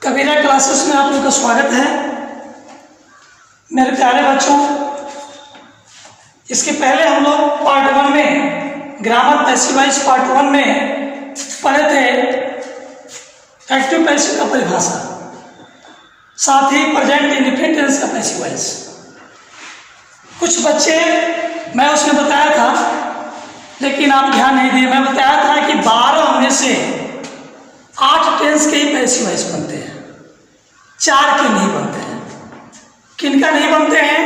कबीरा classes में आप लोगों का स्वागत है। मेरे प्यारे बच्चों, इसके पहले हम लोग पार्ट 1 में ग्रामर पैसिव वॉइस पार्ट 1 में पढ़े थे एक्टिव पैसिव का परिभाषा, साथ ही प्रेजेंट इंडिफिनिट टेंस का पैसिव वॉइस। कुछ बच्चे मैं उसमें बताया था लेकिन आप ध्यान नहीं दिए। मैं बताया था कि 12 में से 8 टेंस के ही पैसिव वॉइस बनते हैं, 4 के नहीं बनते हैं। किनका नहीं बनते हैं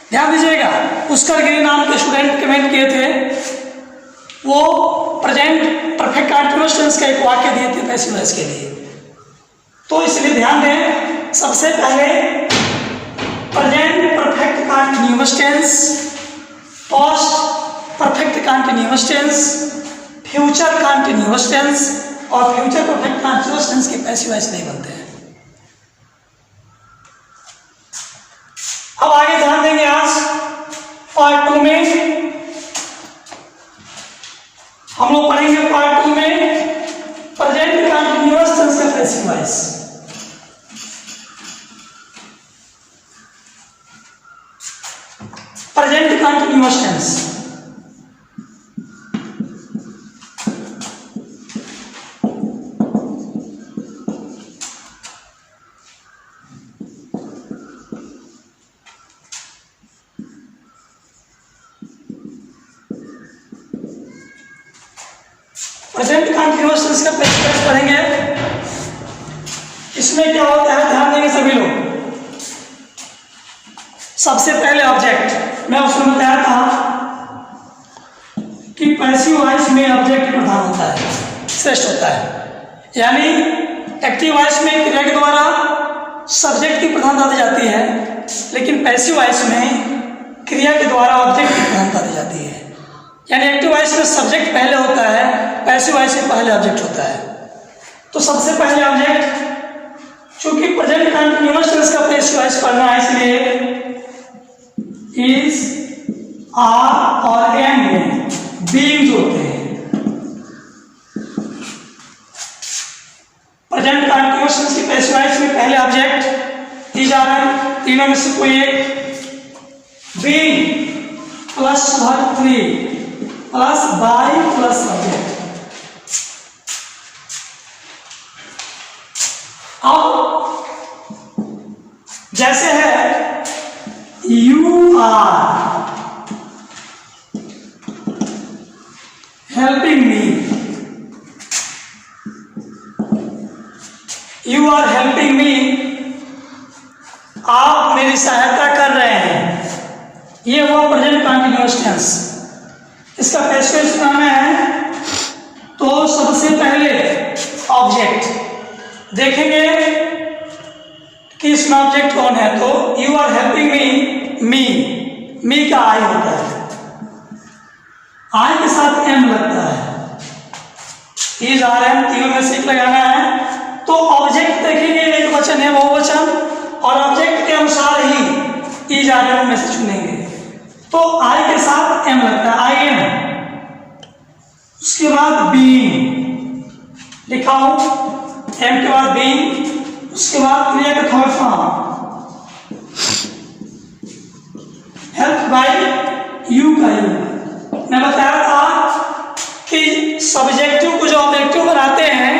ध्यान दीजिएगा। पुष्कर गिरी नाम के स्टूडेंट कमेंट किए थे, वो प्रेजेंट परफेक्ट कंटीन्यूअस टेंस का एक वाक्य दिए थे पैसिव वॉइस के लिए, तो इसलिए ध्यान दें। सबसे पहले present perfect continuous tense, past perfect continuous tense, future continuous tense और फ्यूचर परफेक्ट कंटीन्यूअस टेंस के पैसिव वॉइस नहीं बनते हैं। अब आगे ध्यान देंगे। आज पार्ट 2 में हम लोग पढ़ेंगे पार्ट 2 में प्रेजेंट कंटीन्यूअस टेंस का passive voice. Present continuous tense present continuous tense का पैसिव वॉइस पढ़ेंगे। इसमें क्या होता है ध्यान देंगे सभी लोग। सबसे पहले ऑब्जेक्ट, मैं उसमें बताया था कि पैसिव वॉइस में ऑब्जेक्ट प्रधान होता है, श्रेष्ठ होता है। यानी एक्टिव वॉइस में क्रिया के द्वारा सब्जेक्ट की प्रधानता दी जाती है, लेकिन पैसिव वॉइस में क्रिया के द्वारा ऑब्जेक्ट की प्रधानता दी जाती है। यानी एक्टिव वॉइस में सब्जेक्ट पहले होता है, पैसिव वॉइस में पहले ऑब्जेक्ट होता है। तो सबसे पहले ऑब्जेक्ट, चूंकि प्रेजेंट कंटीन्यूअस टेंस का पैसिव वॉइस पढ़ना है इसलिए इज, आर और एम में बीइंग होते हैं। प्रेजेंट कंटीन्यूअस टेंस की पैसिव वॉइस में पहले ऑब्जेक्ट इज, आर, एम, तीनों में से कोई एक, being plus verb 3 plus by plus object. अब जैसे है you are helping me, you are helping me, आप मेरी सहायता कर रहे हैं। ये हुआ प्रेजेंट कंटीन्यूअस टेंस। इसका पैसिव वॉइस बनाना है तो सबसे पहले ऑब्जेक्ट देखेंगे कि इसमें ऑब्जेक्ट कौन है। तो यू आर हेल्पिंग मी, मी का आई होता है, आई के साथ एम लगता है, इज, आर, एम तीनों में से एक लगाना है। तो ऑब्जेक्ट देखेंगे, एक वचन है बहुवचन, और ऑब्जेक्ट के अनुसार ही इज, आर, एम में से चुनेंगे। तो आई के साथ एम लगता है, आई एम। उसके बाद बीइंग लिखा हूं, एम के बाद बीइंग, उसके बाद क्रिया का third form help by you का यू। मैं बताया था कि सब्जेक्टिव को जो ऑब्जेक्टिव बनाते हैं,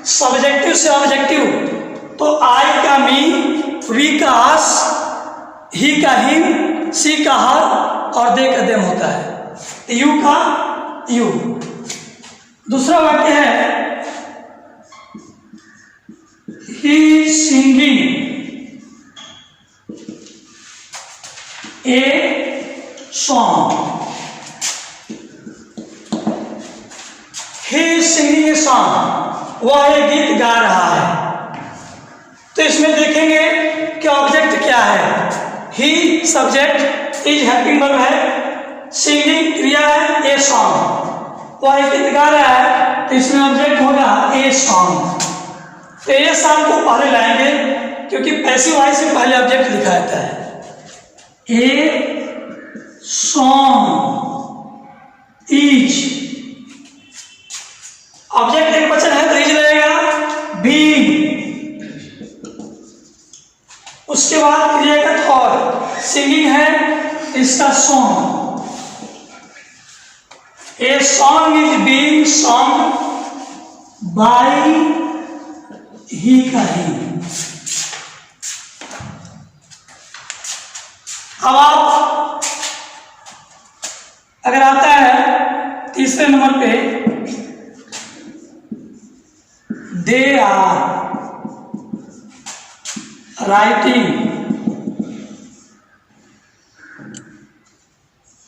सब्जेक्टिव से ऑब्जेक्टिव, तो आई का मी, वी का अस, ही का हिम, सी का हर और दे का देम होता है, यू का यू। दूसरा वाक्य है he singing a song, he singing a song, वह एक गीत गा रहा है। तो इसमें देखेंगे कि ऑब्जेक्ट क्या है। ही सब्जेक्ट, इज हेल्पिंग वर्ब है, सिंगिंग क्रिया है, ए सॉन्ग, वह एक गीत गा रहा है, तो इसमें ऑब्जेक्ट होगा ए सॉन्ग। तो ए सॉन्ग को पहले लाएंगे क्योंकि पैसिव वॉइस से पहले ऑब्जेक्ट लिखा जाता है। ए सॉन्ग इज, ऑब्जेक्ट एक वचन है तो इज रहेगा, बीइंग सिंगिंग है, इसका song. A song is being song by he का ही। अब आप अगर आता है तीसरे नंबर पे, they are writing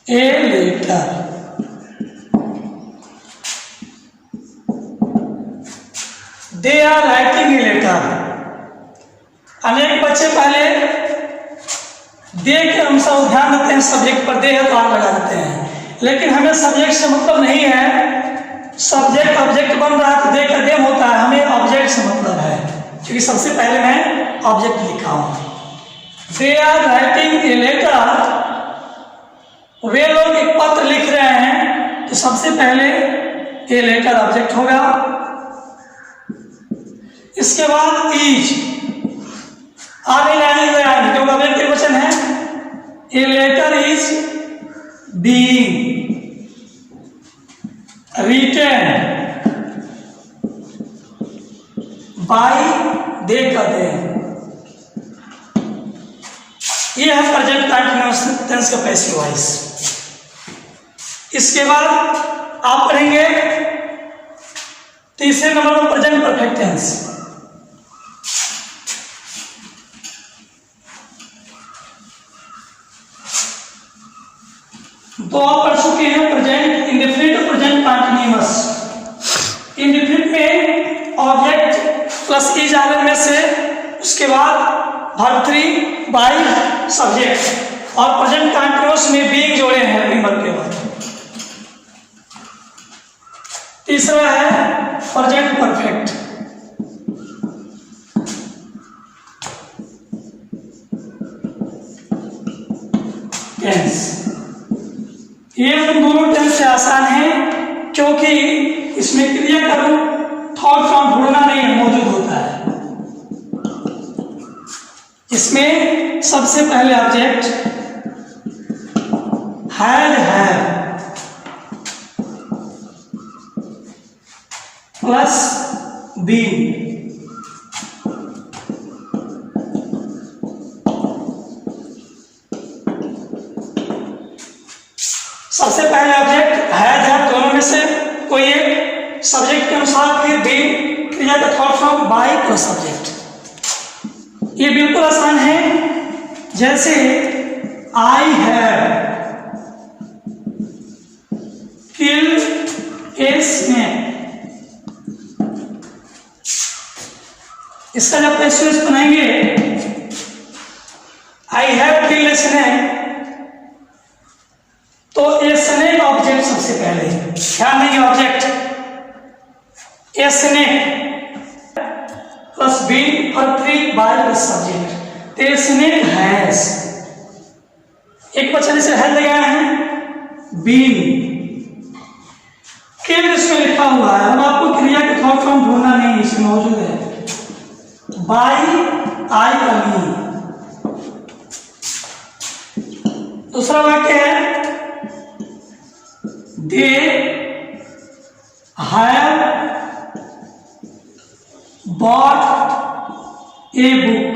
a letter. They are writing a letter. अनेक बच्चे पहले दे के अनुसार ध्यान देते हैं, सब्जेक्ट पर दे है तो आर लगा देते हैं, लेकिन हमें सब्जेक्ट से मतलब नहीं है। सब्जेक्ट ऑब्जेक्ट बन रहा है तो दे का देम होता है, हमें ऑब्जेक्ट से मतलब है, क्योंकि सबसे पहले मैं ऑब्जेक्ट लिखा हूं। They are writing a letter, वे लोग एक पत्र लिख रहे हैं, तो सबसे पहले ए लेटर ऑब्जेक्ट होगा। इसके बाद इज आगे लाइन क्योंकि ऑब्जेक्ट के वचन है। A letter is being written by they का दे। ये है प्रेजेंट कंटीन्यूअस टेंस का पैसिव वॉइस। इसके बाद आप पढ़ेंगे तीसरे नंबर पर प्रेजेंट परफेक्ट टेंस। तो आप पढ़ चुके हैं प्रेजेंट इंडेफिनिट और प्रेजेंट कंटीन्यूअस। इंडेफिनिट में ऑब्जेक्ट प्लस इज आने में से, उसके बाद वर्ब 3 बाय सब्जेक्ट, और प्रेजेंट कंटीन्यूअस में बीइंग जोड़े हैं वर्ब के बाद। तीसरा है प्रेजेंट परफेक्ट। टेंस ये उन दोनों टेंस से आसान है, क्योंकि इसमें क्रिया का रूप थॉट फॉर्म ढूंढना नहीं है, मौजूद होता है। इसमें सबसे पहले ऑब्जेक्ट हैव प्लस बीन। सबसे पहले ऑब्जेक्ट है, दोनों में से कोई एक सब्जेक्ट के अनुसार, फिर बीन क्रिया का थॉट फॉर्म बाय प्लस सब्जेक्ट। ये बिल्कुल आसान है। जैसे I have killed a snake, इसका जब पैसिव बनाएंगे, I have killed a snake, तो ए स्नेक ऑब्जेक्ट सबसे पहले, ध्यान देंगे object a snake plus been और 3 by plus subject. A snake has, एक वचन से है लगाया है, बीन किल्ड इसमें लिखा हुआ है। अब आपको क्रिया का थॉट फॉर्म ढूंढना नहीं, इसमें मौजूद है बाय आई का मीन। दूसरा वाक्य है they have bought a book.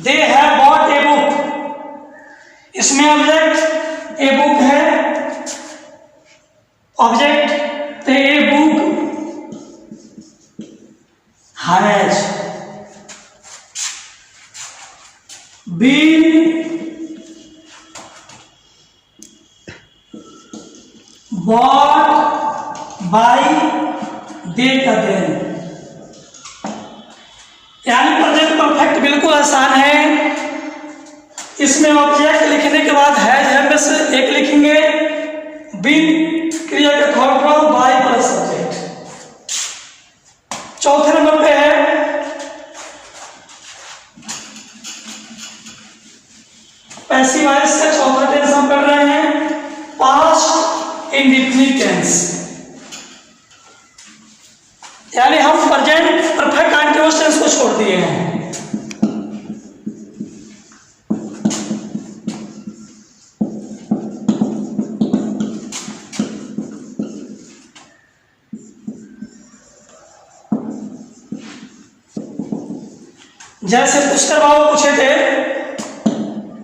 They have bought a book, इसमें ऑब्जेक्ट ए बुक है, ऑब्जेक्ट तो a book has been bought by they का देन। यानी प्रेजेंट परफेक्ट बिल्कुल आसान है। इसमें ऑब्जेक्ट लिखने के बाद हैज में से एक लिखेंगे, बीन क्रिया का थॉट फॉर्म बाय प्लस सब्जेक्ट। चौथे नंबर पे है पैसिव वॉइस का चौथा टेंस हम कर रहे हैं, पास्ट इंडेफिनिट टेंस। यानी हम प्रेजेंट परफेक्ट कंटीन्यूअस टेंस को छोड़ दिए हैं। जैसे पुष्कर बाबू पूछे थे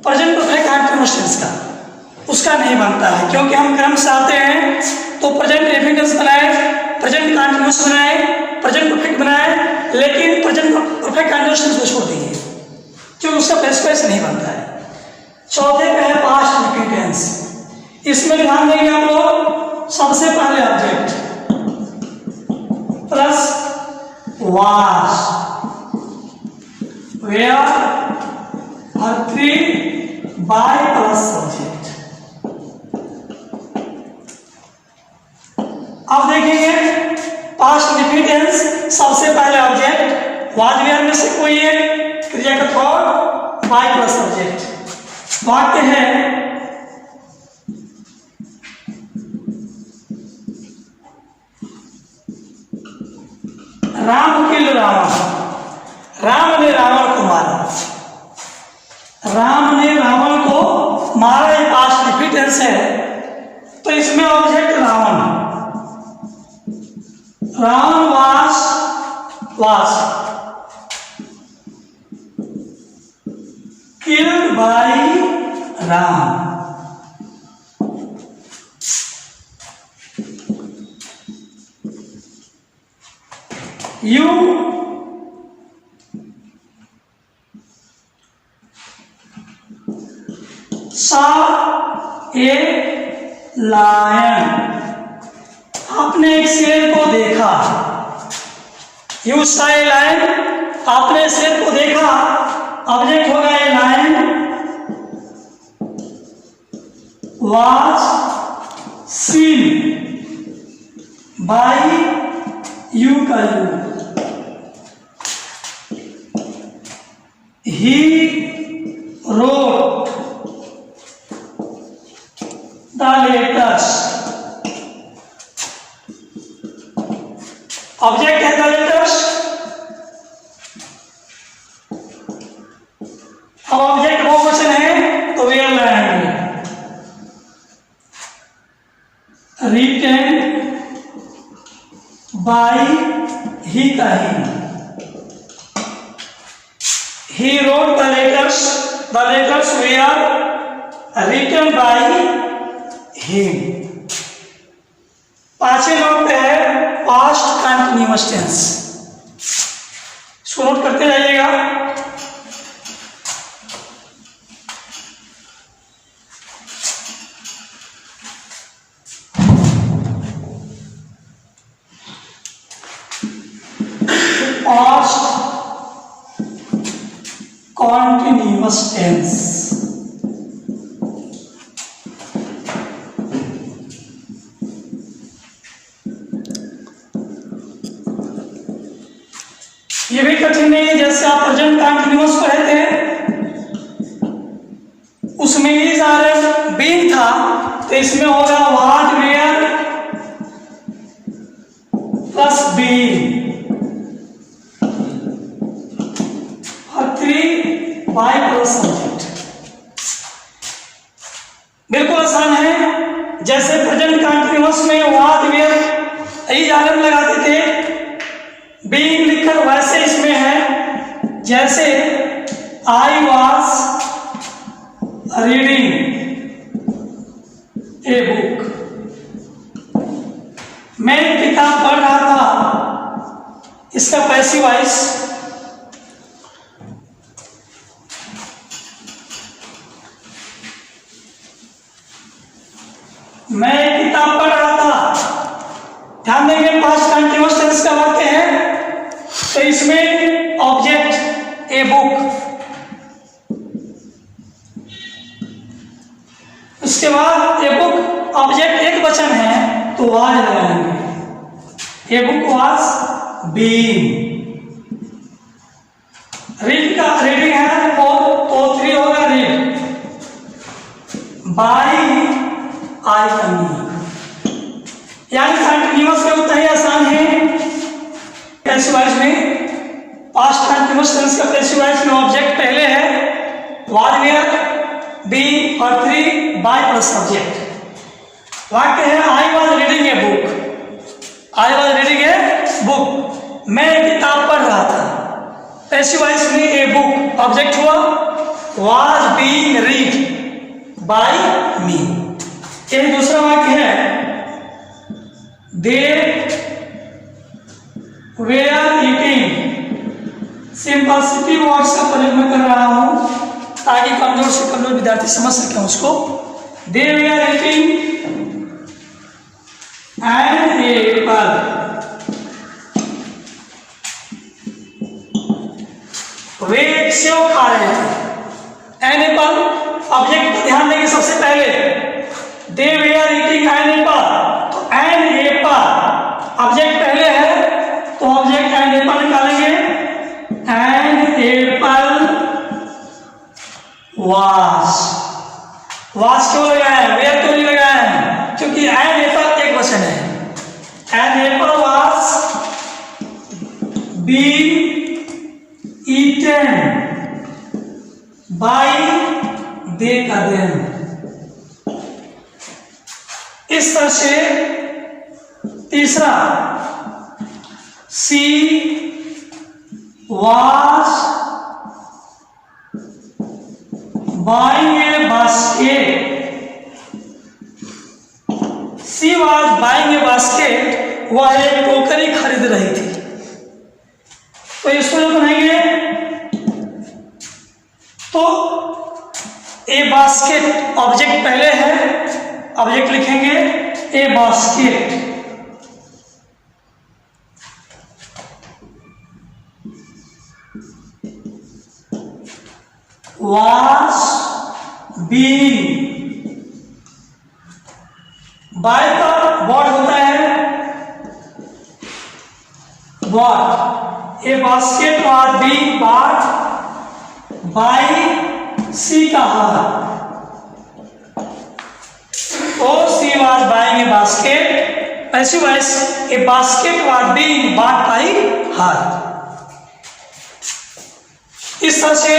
प्रेजेंट परफेक्ट कंटीन्यूअस टेंस का, उसका नहीं बनता है क्योंकि हम क्रम से आते हैं तो प्रेजेंट इंडेफिनिट बनाए, प्रेजेंट कंटीन्यूअस बनाए, प्रेजेंट परफेक्ट बनाए, लेकिन प्रेजेंट परफेक्ट कंटीन्यूअस टेंस को छोड़ दिए क्योंकि उसका प्रेजेंट नहीं बनता है। चौथे पे है पास्ट इंडेफिनिट टेंस। इसमें ध्यान देंगे आप लोग, सबसे पहले ऑब्जेक्ट प्लस वाज, वेयर और 3 बाय प्लस सब्जेक्ट। अब देखेंगे पास्ट इंडेफिनिट टेंस, सबसे पहले ऑब्जेक्ट वाज वेयर में से कोई एक क्रिया का थॉट बाय प्लस सब्जेक्ट। वाक्य है राम किल रावण, राम ने रावण को मारा, राम ने रावण को मारा, ये पास्ट इंडेफिनिट टेंस है तो इसमें object Ravan, Ravan was killed by Ram. You saw a lion, आपने एक शेर को देखा। You saw a lion, आपने शेर को देखा, ऑब्जेक्ट होगा a lion, was seen by you का you, he wrote the letters, object है the letters। अब ऑब्जेक्ट वो क्वेश्चन है तो वेयर लगाएंगे, रिटन बाय ही का he wrote the letters were written by him। पांचवें नंबर पे है पास्ट कंटीन्यूअस टेंस, इसको नोट करते जाइएगा। पास्ट continuous tense, ये भी कठिन नहीं है। जैसे आप प्रेजेंट कंटीन्यूअस पढ़े थे उसमें इज और बीइंग था तो इसमें होगा वाज वेयर प्लस बीइंग और 3 बाय प्लस सब्जेक्ट। बिल्कुल आसान है। जैसे प्रेजेंट कंटीन्यूअस में वाज वेयर इज आर लगाते थे, बीइंग लिखकर वैसे इसमें है जैसे I was reading a book, मैं किताब पढ़ रहा था, इसका पैसिव वॉइस मैं किताब पढ़ रहा था। ध्यान देंगे पास्ट कंटीन्यूअस टेंस का वाक्य है तो इसमें ऑब्जेक्ट ए बुक, उसके बाद ए बुक ऑब्जेक्ट एक वचन है तो वाज लगाएंगे, a book was being. Read का रीडिंग है तो 3 होगा रीड, बाय आई कमी। यानी कंटीन्यूअस में उतना ही आसान है। पैसिव वॉइस में पास्ट कंटीन्यूअस टेंस का पैसिव वॉइस में ऑब्जेक्ट पहले है वाज वेयर बीइंग और 3 बाय प्लस सब्जेक्ट। वाक्य है I was reading a book, I was reading a book, मैं किताब पढ़ रहा था। पैसिव वॉइस में ए बुक ऑब्जेक्ट हुआ, was being read by me। यही दूसरा वाक्य है, they were eating। Simple words का प्रयोग मैं कर रहा हूं ताकि कमजोर से कमजोर विद्यार्थी समझ सके उसको। they were eating an apple। वे एक सेव खा रहे थे। एन एपल ऑब्जेक्ट पर ध्यान देंगे सबसे पहले, दे वे आर ईटिंग एन एपल, तो एन एपल ऑब्जेक्ट पहले है तो ऑब्जेक्ट एन एपल निकालेंगे। एन एपल वाज क्यों लगाया, वेयर क्यों नहीं लगाया, क्योंकि एन एपल एक वचन है। An apple was be eaten by they them। इस तरह से तीसरा, she was buying a basket। she was buying a basket, वह एक टोकरी खरीद रही थी। तो इसको जो बनाएंगे तो ए बास्केट ऑब्जेक्ट पहले है, ऑब्जेक्ट लिखेंगे a basket, was being, by का वर्ड होता है what। A basket was being bought by she कहा, तो she was buying a basket, ऐसे वैसे a basket was being bought by her। इस तरह से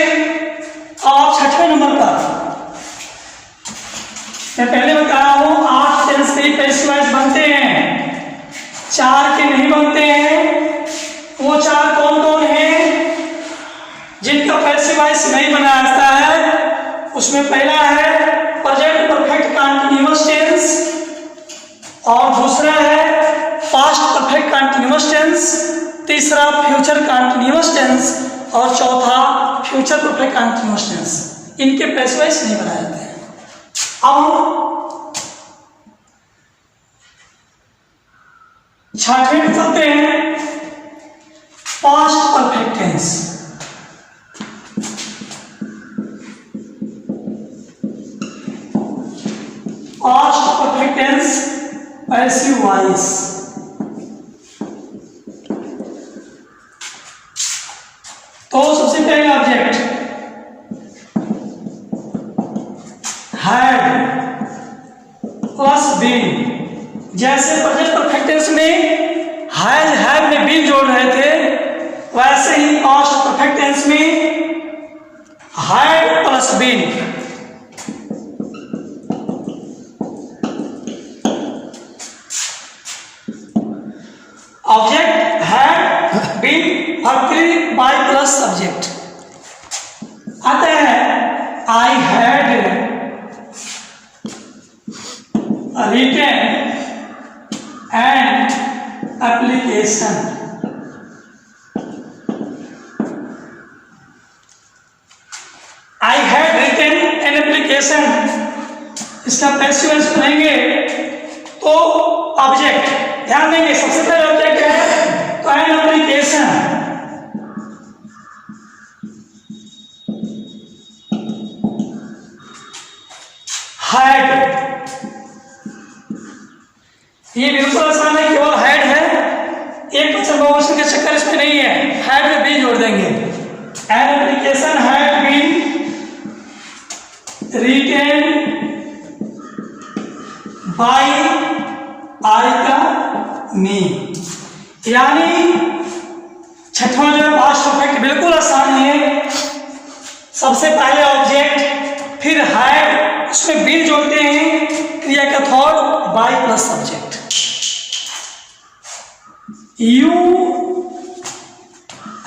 आप छठवें नंबर पर, मैं पहले बताया हूं 8 टेंस के पैसिव वॉइस बनते हैं, 4 के नहीं बनते हैं। वो 4 कौन कौन हैं जिनका पैसिव वॉइस नहीं बनाया जाता है, उसमें पहला है प्रेजेंट परफेक्ट कंटीन्यूअस टेंस, और दूसरा है पास्ट परफेक्ट कंटीन्यूअस टेंस, तीसरा फ्यूचर कंटीन्यूअस टेंस, और चौथा फ्यूचर परफेक्ट कंटीन्यूअस टेंस। इनके पैसिव वॉइस नहीं बनाए जाते हैं। अब छठवें में चलते हैं, past perfect tense. Past perfect tense passive voice. तो सबसे पहले ऑब्जेक्ट हैड प्लस बीन, जैसे प्रेजेंट परफेक्ट टेंस में हैज हैव में बीन जोड़ रहे थे, वैसे ही पास्ट परफेक्ट टेंस में had plus been. Object had been factory bye plus subject आता है, I had written an application. I had written an application, इसका पैसिव वॉइस बनाएंगे तो ऑब्जेक्ट, ध्यान देंगे सबसे पहले ऑब्जेक्ट है तो एन एप्लीकेशन, हैड, ये बिल्कुल आसान है, केवल हैड है, एक वचन बहुवचन के चक्कर इसमें नहीं है, हैड में भी जोड़ देंगे। An application had been written by I का मी, यानी छठवां जो पास्ट परफेक्ट बिल्कुल आसान है। सबसे पहले ऑब्जेक्ट, फिर हैड, उसमें बीन जोड़ते हैं, क्रिया का third by plus subject. You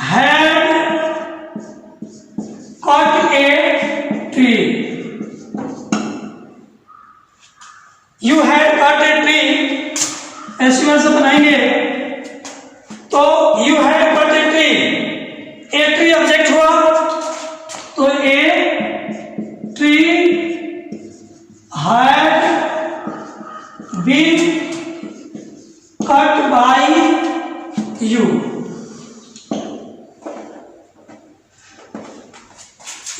had cut a tree, passive voice से बनाएंगे तो you had cut a tree, a tree object हुआ तो a tree had been cut by you,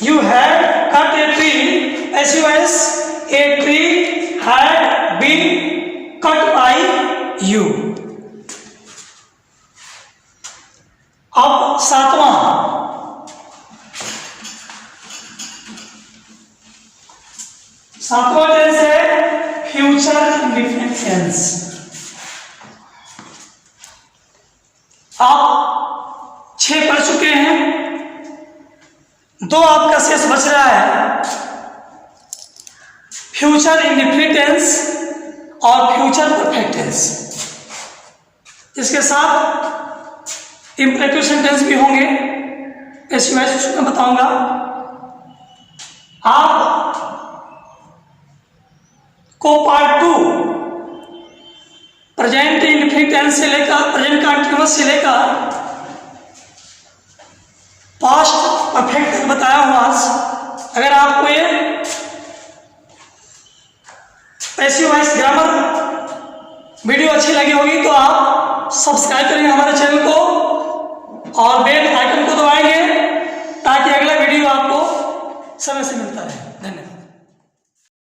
you had cut a tree, passive voice, a tree had been cut by you. अब सातवां, tense है future indefinite tense. आप 6 पढ़ चुके हैं, 2 आपका शेष बच रहा है, फ्यूचर इंडेफिनिट टेंस और फ्यूचर परफेक्ट टेंस। इसके साथ इंपरेटिव सेंटेंस भी होंगे, ऐसी मैं बताऊंगा। आप को पार्ट 2 प्रेजेंट इंडेफिनिट टेंस से लेकर प्रेजेंट कंटीन्यूअस से लेकर पास्ट परफेक्ट तक बताया हूं आज। अगर आपको ये पैसिव वॉइस ग्रामर वीडियो अच्छी लगी होगी तो आप सब्सक्राइब करेंगे हमारे चैनल को और बेल आइकन को दबाएंगे ताकि अगला वीडियो आपको समय से मिलता रहे। धन्यवाद।